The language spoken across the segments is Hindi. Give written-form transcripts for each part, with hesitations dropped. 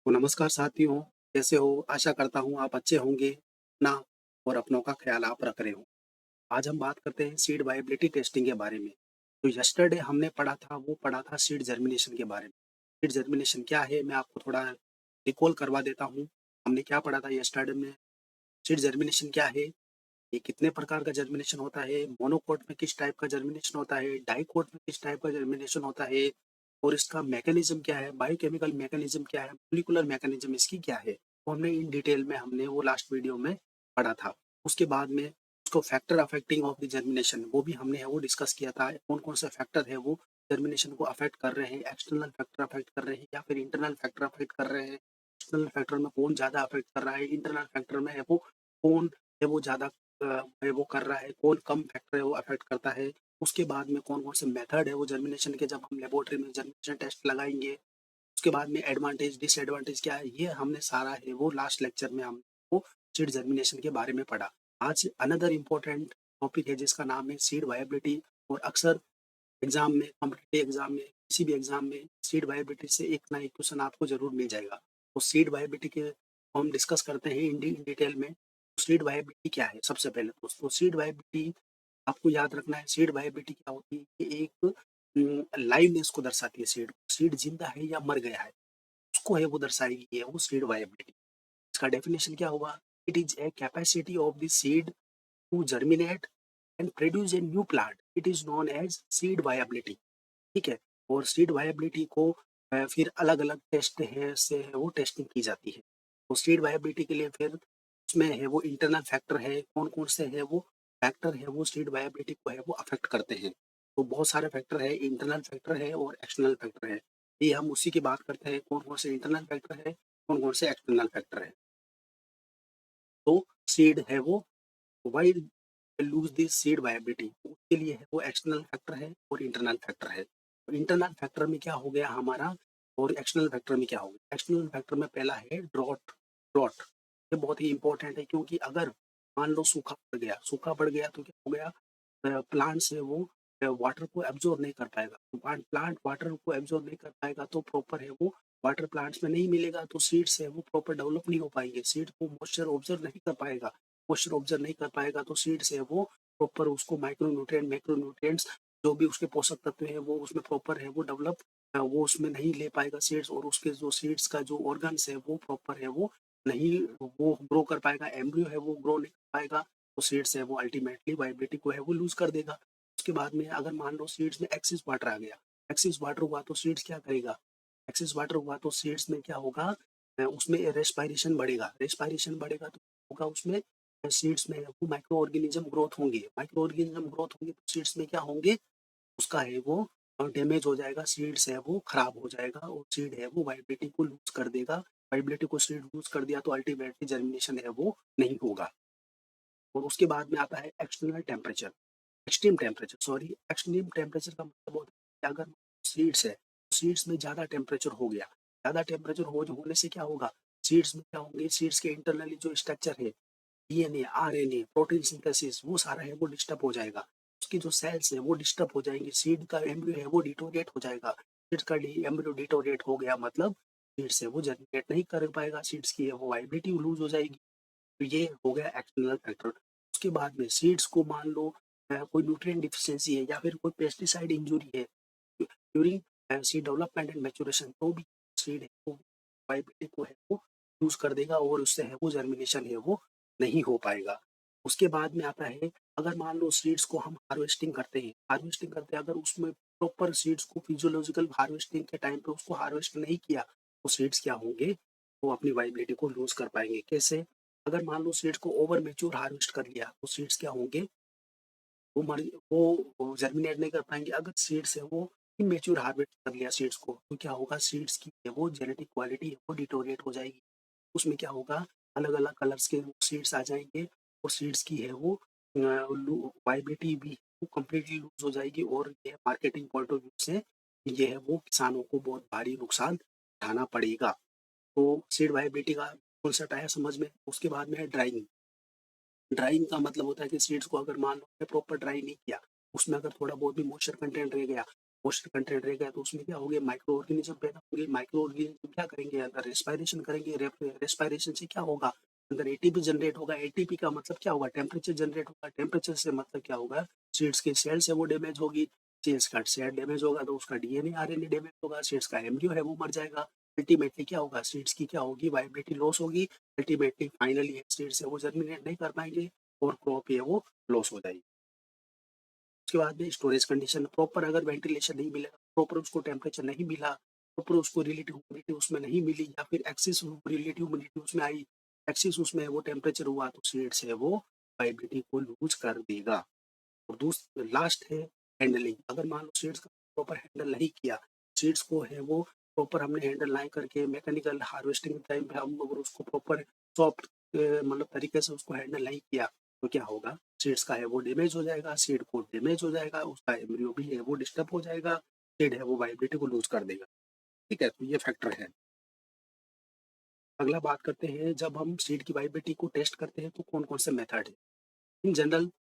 तो नमस्कार साथियों, कैसे हो? आशा करता हूँ आप अच्छे होंगे ना और अपनों का ख्याल आप रख रहे हो। आज हम बात करते हैं सीड वायबिलिटी टेस्टिंग के बारे में। तो यस्टरडे हमने पढ़ा था वो पढ़ा था सीड जर्मिनेशन के बारे में। सीड जर्मिनेशन क्या है मैं आपको थोड़ा रिकॉल करवा देता हूँ। हमने क्या पढ़ा था यस्टरडे में? सीड जर्मिनेशन क्या है? ये कितने प्रकार का जर्मिनेशन होता है? मोनोकोट में किस टाइप का जर्मिनेशन होता है? डाइकोट में किस टाइप का जर्मिनेशन होता है? और इसका मैकेनिज्म क्या है? बायोकेमिकल मैकेनिज्म क्या है? मॉलिक्यूलर मैकेनिज्म इसकी क्या है? वो हमने इन डिटेल में हमने वो लास्ट वीडियो में पढ़ा था। उसके बाद में उसको factor affecting of the germination वो भी हमने वो डिस्कस किया था। कौन-कौन से फैक्टर है वो जर्मिनेशन को अफेक्ट कर रहे हैं? एक्सटर्नल फैक्टर अफेक्ट कर रहे हैं या फिर इंटरनल फैक्टर अफेक्ट कर रहे हैं? एक्सटर्नल फैक्टर में कौन ज़्यादा अफेक्ट कर रहा है? इंटरनल फैक्टर में है वो कौन है वो ज़्यादा है वो कर रहा है, कौन कम फैक्टर है वो अफेक्ट करता है। उसके बाद में कौन-कौन से मेथड है वो जर्मिनेशन के जब हम लेबोरेटरी में जर्मिनेशन टेस्ट लगाएँगे। उसके बाद में एडवांटेज, डिसएडवांटेज क्या है, ये हमने सारा है वो लास्ट लेक्चर में हमको सीड जर्मिनेशन के बारे में पढ़ा। आज अनदर इम्पोर्टेंट टॉपिक है जिसका नाम है सीड वायबिलिटी और अक्सर एग्ज़ाम में, कॉम्पिटिटिव एग्ज़ाम में, किसी भी एग्ज़ाम में सीड वायबिलिटी से एक ना एक क्वेश्चन आपको ज़रूर मिल जाएगा। तो सीड वायबिलिटी के हम डिस्कस करते हैं इन डिटेल में। सीड वायबिलिटी क्या है? सबसे पहले तो सीड वायबिलिटी आपको याद रखना है सीड वायबिलिटी क्या होती है? ये एक लाइवनेस को दर्शाती है सीड। सीड ज़िंदा है या मर गया है, उसको है वो दर्शाएगी ये वो सीड वायबिलिटी। इसका डेफिनिशन क्या होगा? It is a capacity of the seed to germinate and produce a new plant. It is known as seed viability. ठीक है? और सीड वायबिलिटी को फिर अलग-अलग टेस्ट है से है वो टेस्टिंग की जाती है। तो सीड वायबिलिटी के लिए फिर उसमें है वो इंटरनल फैक्टर है, कौन-कौन से है वो फैक्टर है वो सीड वायबिलिटी को है वो अफ़ेक्ट करते हैं। तो बहुत सारे फैक्टर है, इंटरनल फैक्टर है और एक्सटर्नल फैक्टर है। ये हम उसी की बात करते हैं कौन-कौन से इंटरनल फैक्टर है, कौन-कौन से एक्सटर्नल फैक्टर है। तो सीड है वो why lose this seed viability उसके लिए है वो एक्सटर्नल फैक्टर है और इंटरनल फैक्टर है। तो इंटरनल फैक्टर में क्या हो गया हमारा और एक्सटर्नल फैक्टर में क्या हो गया? एक्सटर्नल फैक्टर में पहला है ड्रॉट। ड्रॉट ये बहुत ही इंपॉर्टेंट है क्योंकि अगर मान लो सूखा पड़ गया तो क्या हो गया? प्लांट से वो वाटर को एब्ज़ॉर्ब नहीं कर पाएगा। तो प्लांट वाटर को एब्ज़ॉर्ब नहीं कर पाएगा तो प्रॉपर है वो वाटर प्लांट्स में नहीं मिलेगा तो सीड्स है वो प्रॉपर डेवलप नहीं हो पाएँगे। सीड को मॉइस्चर ऑब्ज़र्व नहीं कर पाएगा। मॉइस्चर ऑब्ज़र्व नहीं कर पाएगा तो सीड्स है वो प्रॉपर उसको माइक्रोन्यूट्रिएंट, मैक्रोन्यूट्रिएंट्स जो भी उसके पोषक तत्व हैं वो उसमें प्रॉपर है वो डेवलप वो उसमें नहीं ले पाएगा सीड्स और उसके जो सीड्स का जो ऑर्गन्स है वो प्रॉपर है वो नहीं वो ग्रो कर पाएगा। एम्ब्रियो है वो ग्रो नहीं कर पाएगा। तो सीड्स है वो अल्टीमेटली वाइबिलिटी को है वो लूज़ कर देगा। उसके बाद में अगर मान लो सीड्स में एक्सेस वाटर आ गया, एक्सेस वाटर हुआ तो सीड्स क्या करेगा? एक्सेस वाटर हुआ तो सीड्स में क्या होगा? उसमें रेस्पिरेशन बढ़ेगा, रेस्पिरेशन बढ़ेगा तो होगा उसमें सीड्स में वो माइक्रो ऑर्गेनिज्म ग्रोथ होंगे, माइक्रो ऑर्गेनिज्म ग्रोथ होंगे तो सीड्स में क्या होंगे? उसका है वो डैमेज हो जाएगा, सीड्स है वो खराब हो जाएगा और सीड है वो वाइबिलिटी को लूज़ कर देगा। वाइबिलिटी को सीड लूज़ कर दिया तो अल्टीमेटली जर्मिनेशन है वो नहीं होगा। और उसके बाद में आता है external temperature. Extreme temperature sorry extreme temperature का मतलब होता है कि अगर सीड्स है, सीड्स में ज़्यादा टेम्परेचर हो गया, ज़्यादा टेम्परेचर होने से क्या होगा? सीड्स में क्या होंगे? सीड्स के इंटरनली जो स्ट्रक्चर है, डीएनए, आरएनए, प्रोटीन सिंथेसिस वो सारा है वो डिस्टर्ब हो जाएगा। उसकी जो सेल्स है वो डिस्टर्ब हो जाएँगी, सीड का एम्ब्रियो है वो डिटोरेट हो जाएगा। सीड्स का डी एम्ब्रियो डिटोरेट हो गया मतलब सीड्स है वो जर्मिनेट नहीं कर पाएगा, सीड्स की है वो वाइबिलिटी लूज़ हो जाएगी। तो ये हो गया एक्सटर्नल फैक्टर। उसके बाद में सीड्स को मान लो कोई न्यूट्रिएंट डिफिशियंसी है या फिर कोई पेस्टिसाइड इंजुरी है during seed development and maturation तो भी सीड है वो वाइबिलिटी को है वो लूज़ कर देगा और उससे है वो जर्मिनेशन है वो नहीं हो पाएगा। उसके बाद में आता है अगर मान लो सीड्स को हम हार्वेस्टिंग करते हैं अगर उसमें प्रॉपर सीड्स को फिजियोलॉजिकल हार्वेस्टिंग के टाइम पे उसको हार्वेस्ट नहीं किया, तो सीड्स क्या होंगे? वो अपनी वाइबिलिटी को लूज़ कर पाएँगे। कैसे? अगर मान लो सीड्स को ओवर मैच्योर हार्वेस्ट कर लिया तो सीड्स क्या होंगे वो जर्मिनेट नहीं कर पाएंगे। अगर सीड्स है वो इमेच्योर हार्वेस्ट कर लिया सीड्स को तो क्या होगा सीड्स की है वो जेनेटिक क्वालिटी है वो डिटोरेट हो जाएगी। उसमें क्या होगा अलग अलग कलर्स के सीड्स आ जाएंगे और सीड्स की है वो वाइबिलिटी भी वो कम्प्लीटली लूज हो जाएगी और ये मार्केटिंग पॉइंट ऑफ व्यू से ये है वो किसानों को बहुत भारी नुकसान उठाना पड़ेगा। तो सीड वाइबिलिटी का कॉन्सेप्ट आया समझ में। उसके बाद में है ड्राइंग। ड्राइंग का मतलब होता है कि सीड्स को अगर मान लो प्रॉपर ड्राई नहीं किया, उसमें अगर थोड़ा बहुत भी मॉइस्चर कंटेंट रह गया, मोइस्चर कंटेंट रहेगा तो उसमें क्या होंगे, माइक्रो ऑर्गेनिज्म पैदा होंगे। माइक्रो ऑर्गेनिज्म क्या करेंगे, अंदर रेस्पिरेशन करेंगे। रेस्पिरेशन से क्या होगा, अंदर एटीपी जनरेट होगा। एटीपी का मतलब क्या होगा, टेम्परेचर जनरेट होगा। टेम्परेचर से मतलब क्या होगा, सीड्स की सेल्स है वो डैमेज होगी। सेल्स का सेल डैमेज होगा तो उसका डीएनए आरएनए डैमेज होगा। सीड्स का एम्ब्रियो है वो मर जाएगा। अल्टीमेटली क्या होगा, सीड्स की क्या होगी, वाइबिलिटी लॉस होगी। अल्टीमेटली फाइनली सीड्स है वो जर्मिनेट नहीं कर पाएंगे और क्रॉप है वो लॉस हो जाएगी। उसके बाद में स्टोरेज कंडीशन, प्रॉपर अगर वेंटिलेशन नहीं मिलेगा, प्रॉपर उसको टेम्परेचर नहीं मिला, प्रॉपर उसको रिलेटिव ह्यूमिडिटी उसमें नहीं मिली, या फिर एक्सेस रिलेटिव ह्यूमिडिटी उसमें आई, एक्सेस उसमें वो टेम्परेचर हुआ, तो सीड्स है वो वाइबिलिटी को लूज कर देगा। और लास्ट है हैंडलिंग। अगर मान लो सीड्स का प्रॉपर हैंडल नहीं किया, सीड्स को है वो प्रॉपर हमने हैंडल नहीं करके मैकेनिकल हार्वेस्टिंग टाइम पे हम अगर उसको प्रॉपर सॉफ्ट मतलब तरीके से उसको हैंडल नहीं किया, तो क्या होगा, सीड्स का है वो डैमेज हो जाएगा। सीड को डैमेज हो जाएगा, उसका एम्ब्रियो भी है वो डिस्टर्ब हो जाएगा। सीड है वो वाइबिलिटी को लूज कर देगा। ठीक है, तो ये फैक्टर है। अगला बात करते हैं, जब हम सीड की वाइबिलिटी को टेस्ट करते हैं तो कौन कौन से मेथड है। इन जनरल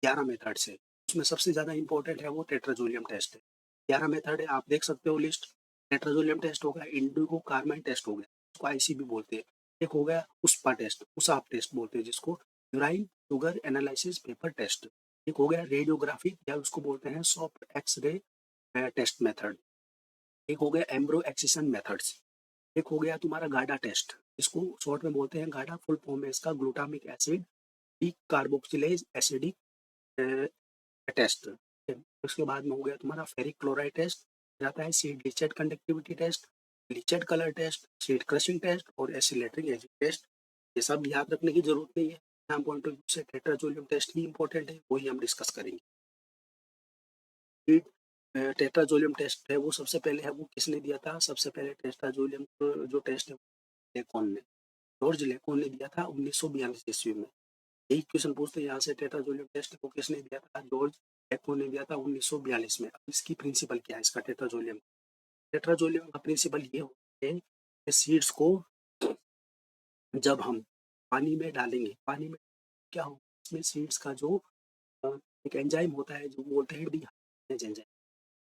11 मेथड्स है। उसमें सबसे ज़्यादा इंपॉर्टेंट है वो टेट्राजोलियम टेस्ट है। 11 मेथड है, आप देख सकते हो लिस्ट। टेट्राजोलियम टेस्ट हो गया, इंडिगो कार्बाइन टेस्ट हो गया, उसको आईसीबी बोलते हैं। एक हो गया उस्पा टेस्ट, उसाप टेस्ट बोलते हैं जिसको, urine sugar analysis paper test. एक हो गया रेडियोग्राफी या उसको बोलते हैं सॉफ्ट एक्सरे टेस्ट मेथड। एक हो गया एम्ब्रो एक्सिशन मेथड्स। एक हो गया तुम्हारा गाडा टेस्ट, इसको शॉर्ट में बोलते हैं गाडा, फुल फॉर्म है इसका glutamic acid decarboxylase acidic test. उसके बाद में हो गया तुम्हारा फेरिक क्लोराइड टेस्ट, जाता है seed leachate conductivity test, leachate colour test, seed crushing test और एसिलेटरिक एजिंग टेस्ट। ये सब याद रखने की जरूरत नहीं है, एग्जाम पॉइंट ऑफ व्यू से टेट्राजोलियम टेस्ट ही इंपॉर्टेंट है, वही हम डिस्कस करेंगे। सीड टेट्राजोलियम टेस्ट है वो सबसे पहले है वो किसने दिया था, सबसे पहले टेट्राजोलियम जो टेस्ट है लेकॉन ने, जॉर्ज लेकॉन ने दिया था 1942 ईस्वी में। यही क्वेश्चन पूछते हैं यहाँ से, टेट्राजोलियम टेस्ट को किसने दिया था, जॉर्ज लेकॉन ने दिया था 1942 में। अब इसकी प्रिंसिपल क्या है, इसका टेट्राजोलियम, टेट्राजोलियम का प्रिंसिपल ये होता है कि सीड्स को जब हम पानी में डालेंगे, पानी में क्या होगा, इसमें सीड्स का जो अ, एक एंजाइम होता है जो बोलते हैं डिहाइड्रेज एंजाइम,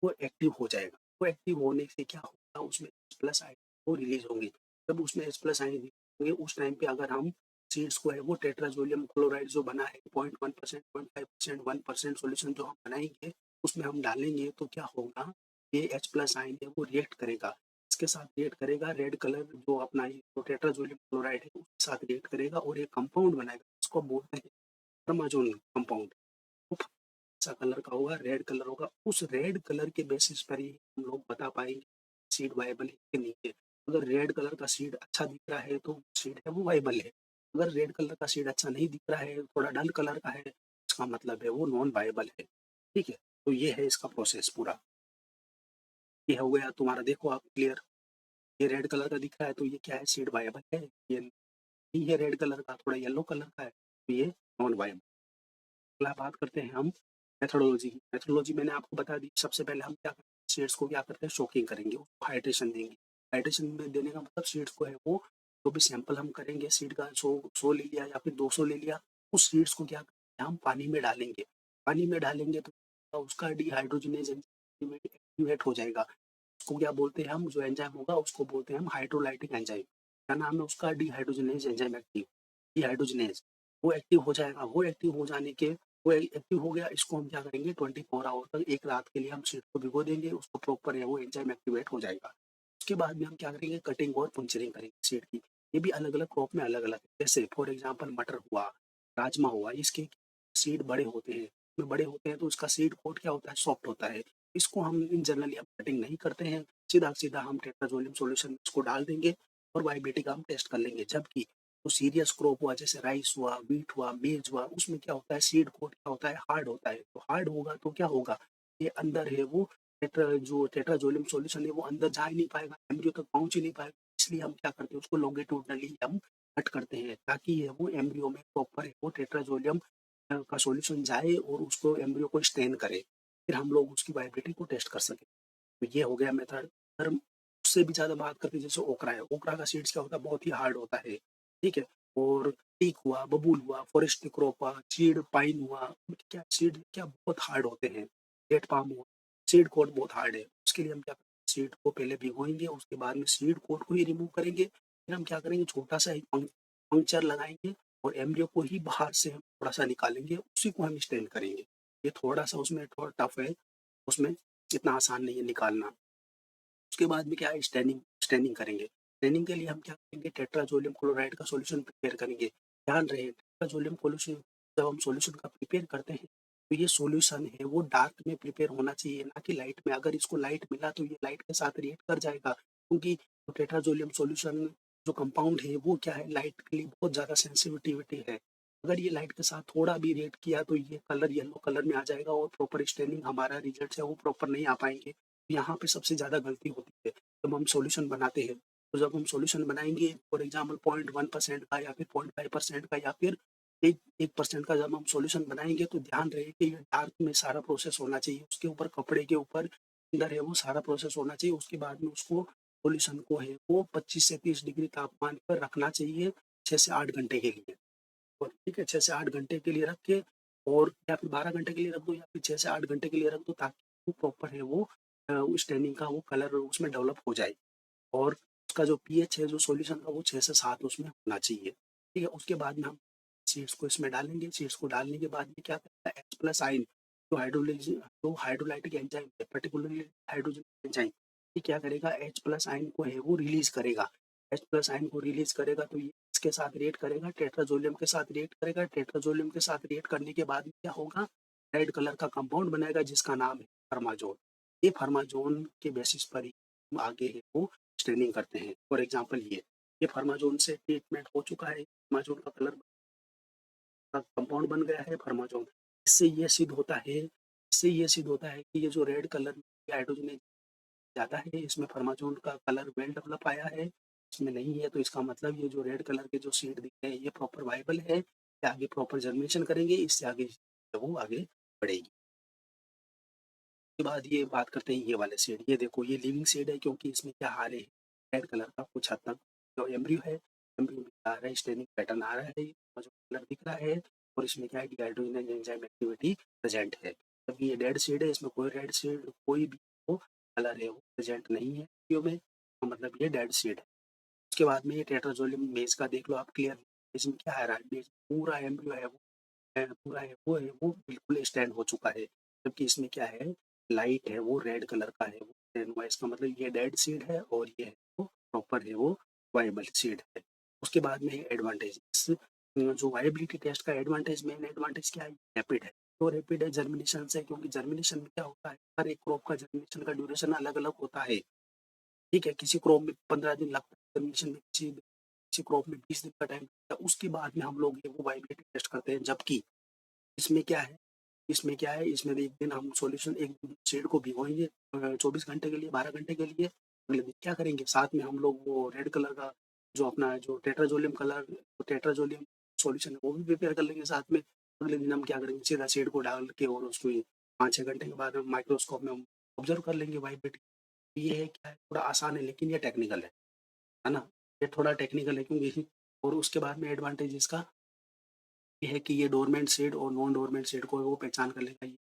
वो एक्टिव हो जाएगा। वो एक्टिव होने से क्या होगा, उसमें प्लस आयन वो रिलीज होंगे। जब उसमें एच प्लस आयन रिलीज होंगे उस टाइम पे अगर हम सीड्स को है वो टेट्राजोलियम क्लोराइड जो बना है 0.1%, 0.5%, 1% सोल्यूशन जो हम बनाएंगे उसमें हम डालेंगे, तो क्या होगा, ये एच प्लस आयन है वो रिएक्ट करेगा, इसके साथ रिएक्ट करेगा, रेड कलर जो अपना ये जो टेट्राजोलियम क्लोराइड है उसके साथ रिएक्ट करेगा और एक कंपाउंड बनाएगा, इसको बोलते हैं परमाजोन कंपाउंड। सा कलर का होगा, रेड कलर होगा। उस रेड कलर के बेसिस पर ही हम लोग बता पाएंगे सीड वाइबल है कि नहीं है। अगर रेड कलर का सीड अच्छा दिख रहा है तो सीड है वो वाइबल है। अगर रेड कलर का सीड अच्छा नहीं दिख रहा है, थोड़ा डल कलर का है, इसका मतलब है वो नॉन वाइबल है। ठीक है, तो ये है इसका प्रोसेस पूरा। ये हो गया तुम्हारा, देखो आप क्लियर, ये रेड कलर का दिख रहा है तो ये क्या है, सीड वाइबल है। ये नहीं है रेड कलर का, थोड़ा येलो कलर का है तो ये नॉन वाइबल। अगला बात करते हैं हम मेथोडोलॉजी की। मेथोडोलॉजी मैंने आपको बता दी, सबसे पहले हम क्या करते हैं, सीड्स को क्या करते हैं, शोकिंग करेंगे, उसको हाइड्रेशन देंगे। हाइड्रेशन में देने का मतलब सीड्स को है वो जो भी सैंपल हम करेंगे सीड का 100 ले लिया या फिर 200 ले लिया, उस सीड्स को क्या करेंगे, हम पानी में डालेंगे। पानी में डालेंगे तो उसका डिहाइड्रोजनेज एक्टिवेट हो जाएगा। उसको क्या बोलते हैं हम, जो एंजाइम होगा उसको बोलते हैं हम हाइड्रोलाइटिक एंजाइम। क्या नाम है उसका, डिहाइड्रोजनेज एंजाइम एक्टिव, डिहाइड्रोजनेज। वो एक्टिव हो जाएगा, वो एक्टिव हो जाने के, वो एक्टिव हो गया, इसको हम क्या करेंगे 24 आवर तक, एक रात के लिए हम सीड को भिगो देंगे, उसको प्रॉपर है वो एंजाइम एक्टिवेट हो जाएगा। उसके बाद में हम क्या करेंगे, कटिंग और पंचरिंग करेंगे सीड की। ये भी अलग अलग क्रॉप में अलग अलग है, जैसे फॉर एग्जाम्पल मटर हुआ, राजमा हुआ, इसके सीड बड़े होते हैं, में बड़े होते हैं तो उसका सीड कोट क्या होता है, सॉफ्ट होता है। इसको हम इन जनरली हम कटिंग नहीं करते हैं, सीधा सीधा हम टेट्राजोलियम सॉल्यूशन इसको डाल देंगे और वाइबिलिटी का हम टेस्ट कर लेंगे। जबकि तो सीरियस क्रॉप हुआ, जैसे राइस हुआ, व्हीट हुआ, मेज हुआ, उसमें क्या होता है, सीड कोट क्या होता है, हार्ड होता है। तो हार्ड होगा तो क्या होगा, ये अंदर है वो जो टेट्राजोलियम सॉल्यूशन है वो अंदर जा ही नहीं पाएगा, एम्ब्रियो तक पहुंच ही नहीं पाएगा। इसलिए हम क्या करते हैं, उसको लॉन्गिट्यूडनली हम कट करते हैं ताकि ये वो एम्ब्रियो में प्रॉपर वो टेट्राजोलियम का सॉल्यूशन जाए और उसको एम्ब्रियो को स्टेन करे, फिर हम लोग उसकी वाइबिलिटी को टेस्ट कर सकें। तो ये हो गया मेथड। अगर उससे भी ज़्यादा बात करते हैं, जैसे ओकरा है, ओकरा का सीड्स क्या होता है, बहुत ही हार्ड होता है। ठीक है, और टीक हुआ, बबूल हुआ, फॉरेस्ट क्रॉप हुआ, चीड़ पाइन हुआ, क्या सीड क्या बहुत हार्ड होते हैं। डेट पाम हुआ, सीड कोड बहुत हार्ड है, उसके लिए हम क्या करेंगे, सीड को पहले भिगोएँगे, उसके बाद में सीड कोड को ही रिमूव करेंगे, फिर हम क्या करेंगे, छोटा-सा एक पंक्चर लगाएँगे और एम्ब्रियो को ही बाहर से हम थोड़ा-सा निकालेंगे, उसी को हम स्टेन करेंगे। ये थोड़ा-सा उसमें थोड़ा टफ है, उसमें इतना आसान नहीं है निकालना। उसके बाद में क्या है, स्टेनिंग स्टेनिंग करेंगे। स्टेनिंग के लिए हम क्या करेंगे, टेट्राजोलियम क्लोराइड का सॉल्यूशन प्रिपेयर करेंगे। ध्यान रहे, टेट्राजोलियम सॉल्यूशन जब हम सॉल्यूशन का प्रिपेयर करते हैं, तो ये सॉल्यूशन है वो डार्क में प्रिपेयर होना चाहिए, ना कि लाइट में। अगर इसको लाइट मिला तो ये लाइट के साथ रिएक्ट कर जाएगा, क्योंकि जो टेट्राजोलियम सॉल्यूशन जो कंपाउंड है वो क्या है, लाइट के लिए बहुत ज़्यादा सेंसिटिविटी है। अगर ये लाइट के साथ थोड़ा भी रिएक्ट किया तो ये कलर येलो कलर में आ जाएगा और प्रॉपर स्टेनिंग हमारा रिजल्ट है वो प्रॉपर नहीं आ पाएँगे। यहाँ पे सबसे ज़्यादा गलती होती है जब हम सॉल्यूशन बनाते हैं। तो जब हम सॉल्यूशन बनाएँगे फॉर एग्ज़ाम्पल 0.1% का या फिर 0.5% का या फिर 1% का जब हम सॉल्यूशन बनाएँगे, तो ध्यान रहे कि ये डार्क में सारा प्रोसेस होना चाहिए। उसके ऊपर कपड़े के ऊपर अंदर है वो सारा प्रोसेस होना चाहिए। उसके बाद में उसको सॉल्यूशन को है वो 25 से 30 डिग्री तापमान पर रखना चाहिए 6 से 8 घंटे के लिए। और ठीक है, 6 से 8 घंटे के लिए रख के और या फिर 12 घंटे के लिए रख दो या फिर 6 से 8 घंटे के लिए रख दो, ताकि वो प्रॉपर है वो उस टैनिंग का वो कलर उसमें डेवलप हो जाए। और उसका जो पीएच है जो सॉल्यूशन का वो 6 से 7 उसमें होना चाहिए। ठीक है? उसके बाद में हम सीड्स को इसमें डालेंगे, सीड्स को डालने के बाद में क्या करता है, H प्लस आयन जो हाइड्रोलाइटिक एंजाइम है, पर्टिकुलरली हाइड्रोजन एंजाइम, ये क्या करेगा, H प्लस आयन को है वो रिलीज़ करेगा। H प्लस आयन को रिलीज़ करेगा तो ये इसके साथ रिएक्ट करेगा, टेट्राजोलियम के साथ रिएक्ट करेगा, टेट्राजोलियम के साथ रिएक्ट करने के बाद में क्या होगा, रेड कलर का कंपाउंड बनेगा जिसका नाम है फॉर्माज़ोन। ये फॉर्माज़ोन के बेसिस पर ही हम आगे है वो स्टेनिंग करते हैं। फॉर एग्ज़ाम्पल ये फार्माज़ोन से ट्रीटमेंट हो चुका है, फार्माज़ोन का कलर का कंपाउंड बन गया है फार्माज़ोन। इससे ये सिद्ध होता है कि ये जो रेड कलर में हाइड्रोजन है ज़्यादा है, इसमें फार्माज़ोन का कलर वेल डेवलप आया है, इसमें नहीं है, तो इसका मतलब ये जो रेड कलर के जो सीड दिख रहे हैं ये प्रॉपर वाएबल है, ये आगे प्रॉपर जर्मिनेशन करेंगे, इससे आगे वो आगे बढ़ेगी। उसके बाद ये बात करते हैं ये वाले शेड, ये देखो ये लिविंग शेड है क्योंकि इसमें क्या आ रहे हैं, रेड कलर का कुछ हद तक जो एम्ब्रियो है, एम्ब्रियो में आ रहा है, स्टेनिंग पैटर्न आ रहा है, और जो कलर दिख रहा है और इसमें क्या है, डिहाइड्रोजन एंजाइम एक्टिविटी प्रेजेंट है। जबकि ये डेड शेड है, इसमें कोई रेड शेड कोई भी वो कलर है वो प्रेजेंट नहीं है एम्ब्रियो में, तो मतलब ये डेड शेड है। उसके बाद में ये टेट्राजोलियम मेज का देख लो आप क्लियर, इसमें क्या आ रहा है, मेज पूरा एम्ब्रियो है वो पूरा है वो बिल्कुल स्टैंड हो चुका है। जबकि इसमें क्या है, लाइट है वो रेड कलर का है वो स्टैंड हुआ है, इसका मतलब ये डेड सीड है और ये है वो प्रॉपर है वो वायबल सीड है। उसके बाद में है एडवांटेज, जो वायबिलिटी टेस्ट का एडवांटेज, मेन एडवांटेज क्या है, रैपिड है। तो रैपिड है जर्मिनेशन से, क्योंकि जर्मिनेशन में क्या होता है, हर एक क्रॉप का जर्मिनेशन का ड्यूरेशन अलग अलग होता है। ठीक है, किसी क्रॉप में 15 दिन लगता है जर्मिनेशन में, किसी किसी क्रॉप में 20 दिन का टाइम लगता है। उसके बाद में हम लोग ये वो वायबिलिटी टेस्ट करते हैं। जबकि इसमें क्या है, इसमें भी एक दिन हम सॉल्यूशन एक शेड को भिगोएँगे 24 घंटे के लिए, 12 घंटे के लिए। अगले दिन क्या करेंगे, साथ में हम लोग वो रेड कलर का जो अपना जो टेट्राजोलियम सॉल्यूशन है वो भी प्रिपेयर कर लेंगे साथ में। अगले दिन हम क्या करेंगे, सीधा शेड को डाल के और उसको 5-6 घंटे के बाद हम माइक्रोस्कोप में हम ऑब्ज़र्व कर लेंगे वाइब्रेट। ये है क्या है, थोड़ा आसान है लेकिन ये टेक्निकल है ना? ये थोड़ा टेक्निकल है क्योंकि और उसके बाद में एडवांटेज इसका ये है कि ये डोरमेंट सीड और नॉन डोरमेंट सीड को वो पहचान कर लेगा ये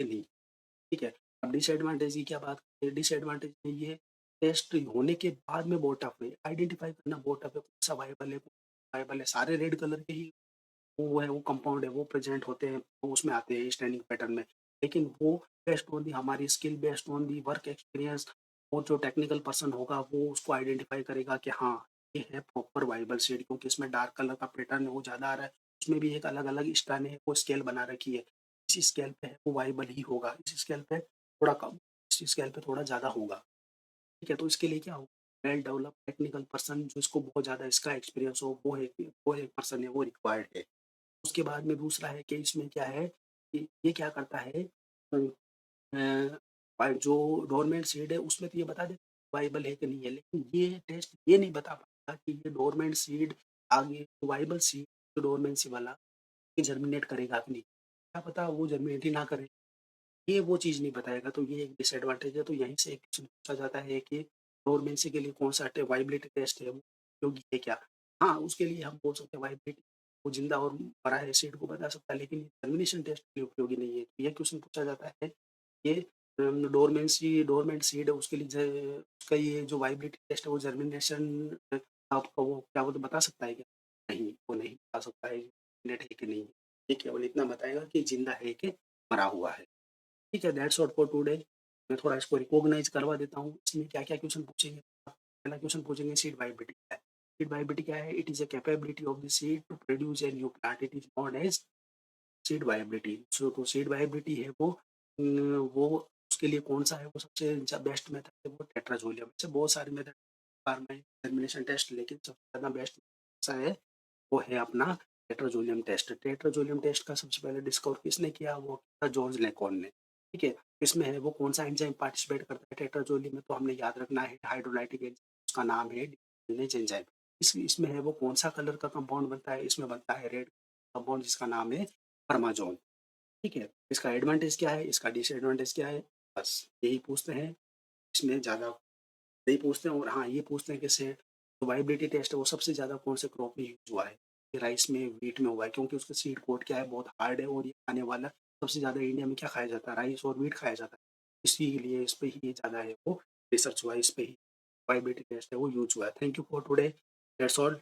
नहीं, ठीक है। अब डिसएडवांटेज की क्या बात करें, डिसएडवांटेज में ये टेस्ट होने के बाद में बहुत टफ है, आइडेंटिफाई करना बहुत टफ है, कौन सा वायबल है, सारे रेड कलर के ही वो है वो कंपाउंड है वो प्रेजेंट होते हैं, वो उसमें आते हैं स्टैंडिंग पैटर्न में। लेकिन वो बेस्ड ऑन दी हमारी skill, based on the work experience, और जो टेक्निकल पर्सन होगा वो उसको आइडेंटिफाई करेगा कि हाँ, ये है प्रॉपर वाइबल शेड, क्योंकि इसमें डार्क कलर का पैटर्न है वो ज़्यादा आ रहा है। उसमें भी एक अलग-अलग स्टैंड है, वो स्केल बना रखी है। इसी स्केल पे है वो वाइबल ही होगा, इस स्केल पे थोड़ा कम, इस स्केल पे थोड़ा ज़्यादा होगा। ठीक है, तो इसके लिए क्या होगा, वेल डेवलप्ड टेक्निकल पर्सन जो इसको बहुत ज़्यादा इसका एक्सपीरियंस हो, वो एक पर्सन है वो रिक्वायर्ड है। उसके बाद में दूसरा है कि इसमें क्या है कि ये क्या करता है, जो डोरमेंट सीड है उसमें तो ये बता देता है वाइबल है कि नहीं है, लेकिन ये टेस्ट ये नहीं बता पाता कि ये डोरमेंट सीड आगे वाइबल सीड जो डोरमेंट सी वाला ये जर्मिनेट करेगा कि नहीं, क्या पता वो जर्मिनेट ही ना करे, ये वो चीज़ नहीं बताएगा, तो ये एक डिसएडवांटेज है। तो यहीं से एक क्वेश्चन पूछा जाता है कि डोरमेंसी के लिए कौन-सा वाइबिलिटी टेस्ट है वो उपयोगी है क्या? हाँ, उसके लिए हम बोल सकते हैं वाइबिलिटी वो ज़िंदा और मरा है एसिड को बता सकता है, लेकिन जर्मिनेशन टेस्ट के लिए उपयोगी नहीं है। तो ये क्वेश्चन पूछा जाता है, ये डोरमेंट सीड है उसके लिए उसका ये जो वाइबिलिटी टेस्ट है वो जर्मिनेशन आपका वो क्या बोलते बता सकता है क्या? नहीं, वो नहीं बता सकता है जेमिनेट है कि नहीं। ये केवल इतना बताएगा कि ज़िंदा है कि मरा हुआ है। ठीक है, दैट्स ऑल फॉर टुडे। मैं थोड़ा इसको रिकॉग्नाइज़ करवा देता हूँ। इसमें क्या-क्या क्वेश्चन पूछेंगे? पहला क्वेश्चन पूछेंगे सीड वाइबिलिटी क्या है? सीड वाइबिलिटी क्या है? It is a capability of the seed to produce a new plant. It is known as seed viability. So तो सीड वाइबिलिटी है वो उसके लिए कौन-सा है वो सबसे बेस्ट मेथड है वो टेट्राजोलियम। ऐसे बहुत सारे मेथड फार्मा जर्मिनेशन टेस्ट लेकिन सबसे ज़्यादा बेस्ट सा है वो है अपना टेट्राजोलियम टेस्ट। टेट्राजोलियम टेस्ट का सबसे पहले डिस्कवर किसने किया? वो किया जॉर्ज लेकॉन ने। ठीक है? इसमें है वो कौन-सा एंजाइम पार्टिसिपेट करता है टेट्राजोलियम में तो हमने याद रखना है हाइड्रोलाइटिक एंजाइम उसका नाम है लिनेज एंजाइम। इसमें है वो कौन-सा कलर का कंपाउंड बनता है? इसमें बनता है रेड कंपाउंड जिसका नाम है फर्माजोन। ठीक है? इसका एडवांटेज क्या है? इसका डिसएडवांटेज क्या है? बस यही पूछते हैं। इसमें ज़्यादा नहीं पूछते हैं और हाँ, ये पूछते हैं कि से जो वाइबिलिटी टेस्ट है वो सबसे ज़्यादा कौन से क्रॉप में यूज़ हुआ है? ये राइस में, व्हीट में हुआ है क्योंकि उसका सीड कोट क्या है बहुत हार्ड है और ये खाने वाला सबसे ज़्यादा इंडिया में क्या खाया जाता है? राइस और व्हीट खाया जाता है। इसीलिए इस पे ही ये ज़्यादा है वो रिसर्च हुआ है, इस पे ही वाइबिलिटी टेस्ट है वो यूज़ हुआ है। Thank you for today. That's all.